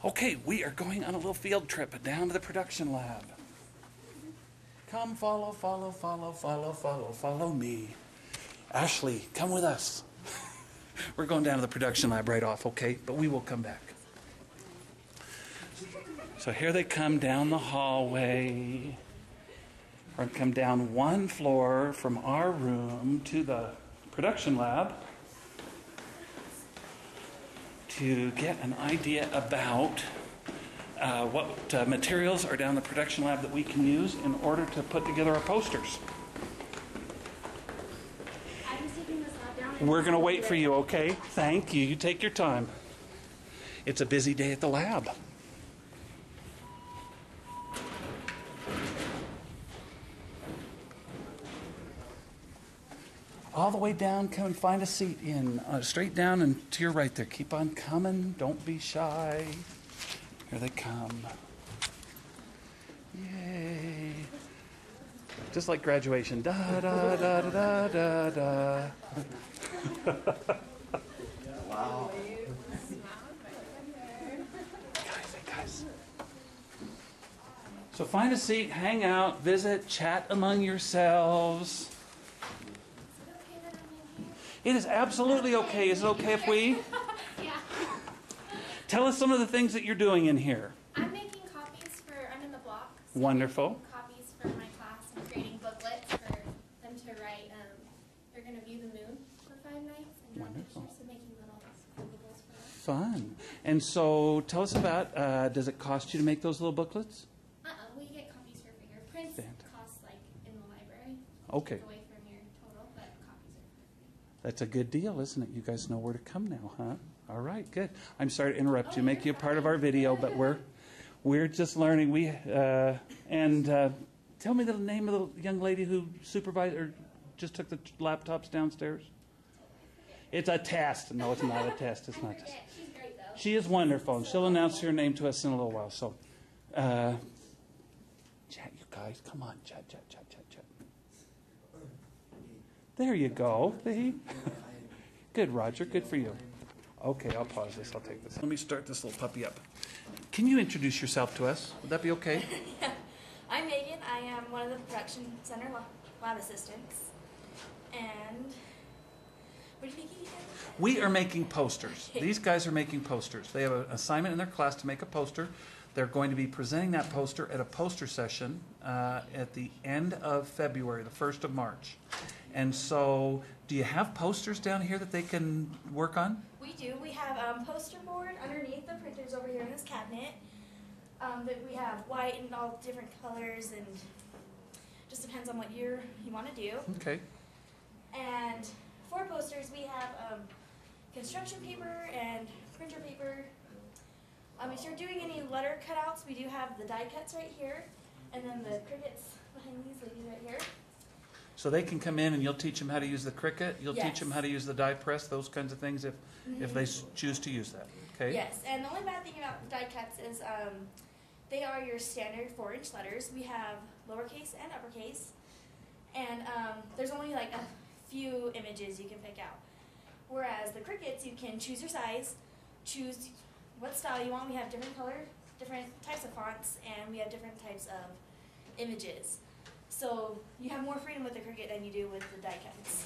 Okay, we are going on a little field trip down to the production lab. Come follow, follow, follow, follow, follow, follow me. Ashley, come with us. We're going down to the production lab right off, okay? But we will come back. So here they come down the hallway. We're going to come down one floor from our room to the production lab to get an idea about what materials are down the production lab that we can use in order to put together our posters. We're going to wait for you, okay? Thank you. You take your time. It's a busy day at the lab. All the way down, come and find a seat in. Straight down and to your right there. Keep on coming. Don't be shy. Here they come. Yay. Just like graduation. Da da da da da da. Wow. Guys. So find a seat, hang out, visit, chat among yourselves. It is absolutely okay. Is it okay if we? Yeah. Tell us some of the things that you're doing in here. I'm making copies for, I'm in the block. So Wonderful. I'm making copies for my class and creating booklets for them to write. They're going to view the moon for 5 nights and draw Wonderful. pictures, so making little scribbles for them. Fun. And so tell us about, does it cost you to make those little booklets? We get copies for free. Prints Fantastic. cost like in the library. Okay. Take away from your total, but copies are free. That's a good deal, isn't it? You guys know where to come now, huh? All right, good. I'm sorry to interrupt you, make you a part of our video, but we're just learning. Tell me the name of the young lady who supervised or just took the laptops downstairs. It's a test. No, it's not a test. It's not a test. She's great though. She is wonderful, and she'll announce her name to us in a little while. So, chat, you guys, come on, chat. There you go. See? Good, Roger. Good for you. Okay, I'll pause this. I'll take this. Let me start this little puppy up. Can you introduce yourself to us? Would that be okay? Yeah. I'm Megan. I am one of the production center lab assistants. And what are you making again? We are making posters. These guys are making posters. They have an assignment in their class to make a poster. They're going to be presenting that poster at a poster session at the end of February, the 1st of March. And so, do you have posters down here that they can work on? We do. We have a poster board underneath the printers over here in this cabinet. That we have white and all different colors, and just depends on what you want to do. Okay. And for posters, we have construction paper and printer paper. If you're doing any letter cutouts, we do have the die cuts right here, and then the crickets behind these ladies right here. So they can come in and you'll teach them how to use the Cricut. You'll Yes. teach them how to use the die press, those kinds of things if they choose to use that. Okay. Yes, and the only bad thing about the die cuts is they are your standard 4-inch letters. We have lowercase and uppercase, and there's only like a few images you can pick out. Whereas the Cricuts, you can choose your size, choose what style you want. We have different color, different types of fonts, and we have different types of images. So you have more freedom with the Cricut than you do with the die cuts.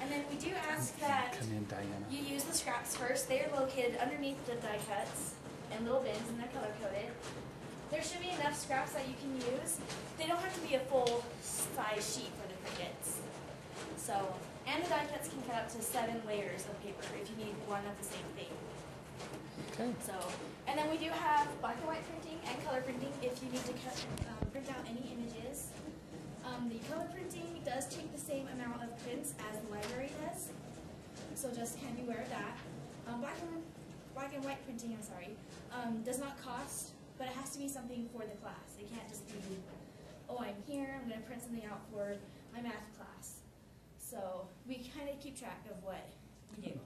And then we do ask that Come in, Diana. you use the scraps first. They are located underneath the die cuts in little bins, and they're color coded. There should be enough scraps that you can use. They don't have to be a full size sheet for the Cricuts. So, and the die cuts can cut up to 7 layers of paper if you need one of the same thing. Okay. So, and then we do have black and white printing and color printing if you need to print out any images. The color printing does take the same amount of prints as the library does, so just can be aware of that. Black and white printing, does not cost, but it has to be something for the class. It can't just be, oh, I'm here, I'm going to print something out for my math class. So we kind of keep track of what you do.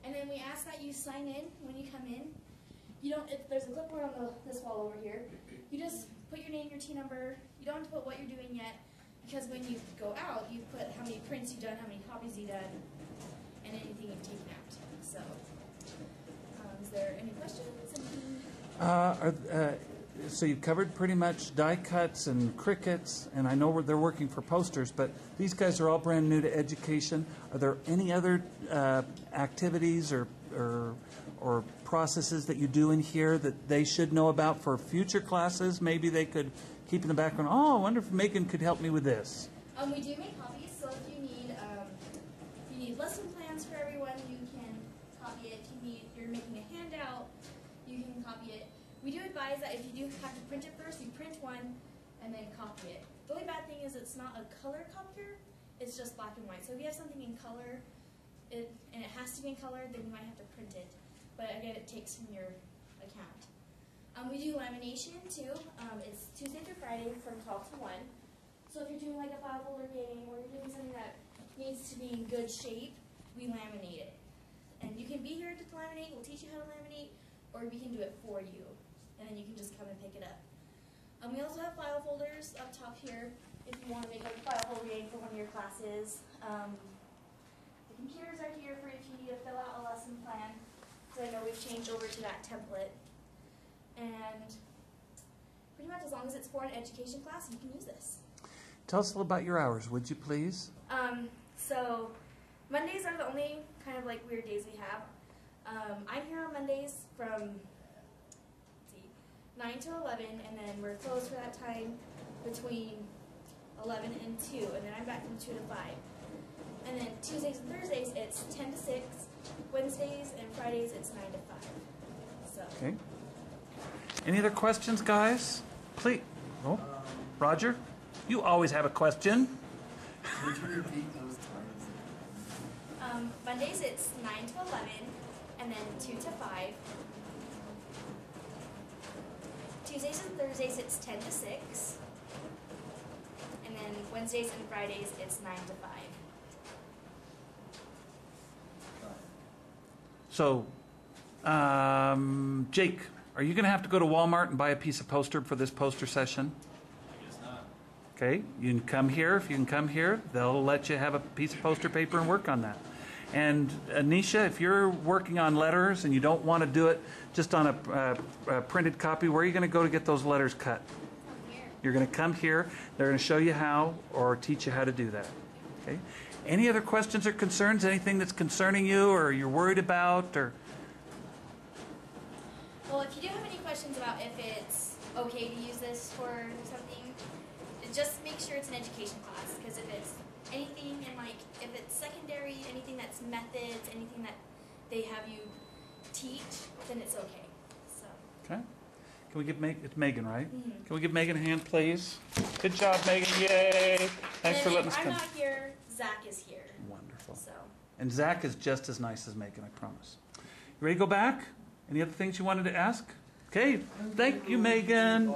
And then we ask that you sign in when you come in. You don't. There's a clipboard on this wall over here. You just put your name, your T number. You don't have to put what you're doing yet, because when you go out, you put how many prints you've done, how many copies you've done, and anything you've taken out. So Is there any questions? Anything? So you've covered pretty much die cuts and crickets, and I know they're working for posters, but these guys are all brand new to education. Are there any other activities or processes that you do in here that they should know about for future classes? Maybe they could keep in the background, oh, I wonder if Megan could help me with this. We do make copies, so if you need lesson plans for everyone, you can copy it. If you're making a handout, you can copy it. We do advise that if you do have to print it first, you print one and then copy it. The only bad thing is it's not a color copier, it's just black and white. So if you have something in color, and it has to be in color, then you might have to print it. But again, it takes from your account. We do lamination too. It's Tuesday through Friday from 12 to 1. So if you're doing like a file folder game or you're doing something that needs to be in good shape, we laminate it. And you can be here to laminate, we'll teach you how to laminate, or we can do it for you. And then you can just come and pick it up. We also have file folders up top here if you want to make a file folder game for one of your classes. The computers are here for if you need to fill out a lesson plan. So I know we've changed over to that template. And pretty much as long as it's for an education class, you can use this. Tell us a little about your hours, would you please? So Mondays are the only kind of like weird days we have. I'm here on Mondays from 9 to 11, and then we're closed for that time between 11 and 2, and then I'm back from 2 to 5. And then Tuesdays and Thursdays, it's 10 to 6. Wednesdays and Fridays, it's 9 to 5. So. Okay. Any other questions, guys? Please. Oh, Roger, you always have a question. Would you repeat those times? Mondays, it's 9 to 11, and then 2 to 5. Tuesdays and Thursdays, it's 10 to 6. And then Wednesdays and Fridays, it's 9 to 5. So, Jake, are you going to have to go to Walmart and buy a piece of poster for this poster session? I guess not. Okay, you can come here. If you can come here, they'll let you have a piece of poster paper and work on that. And Anisha, if you're working on letters and you don't want to do it just on a printed copy, where are you going to go to get those letters cut? Here. You're going to come here. They're going to show you how or teach you how to do that. Okay. Any other questions or concerns? Anything that's concerning you or you're worried about? Or Well, if you do have any questions about if it's okay to use this for something, just make sure it's an education class. Because if it's anything in like, if it's secondary, anything that's methods, anything that they have you teach, then it's okay. So. okay. Can we give it's Megan, right? Mm-hmm. Can we give Megan a hand, please? Good job, Megan. Yay. Thanks for letting us If come. I'm not here, Zach is here. Wonderful. So. And Zach is just as nice as Megan, I promise. You ready to go back? Any other things you wanted to ask? Okay. Thank you, Megan.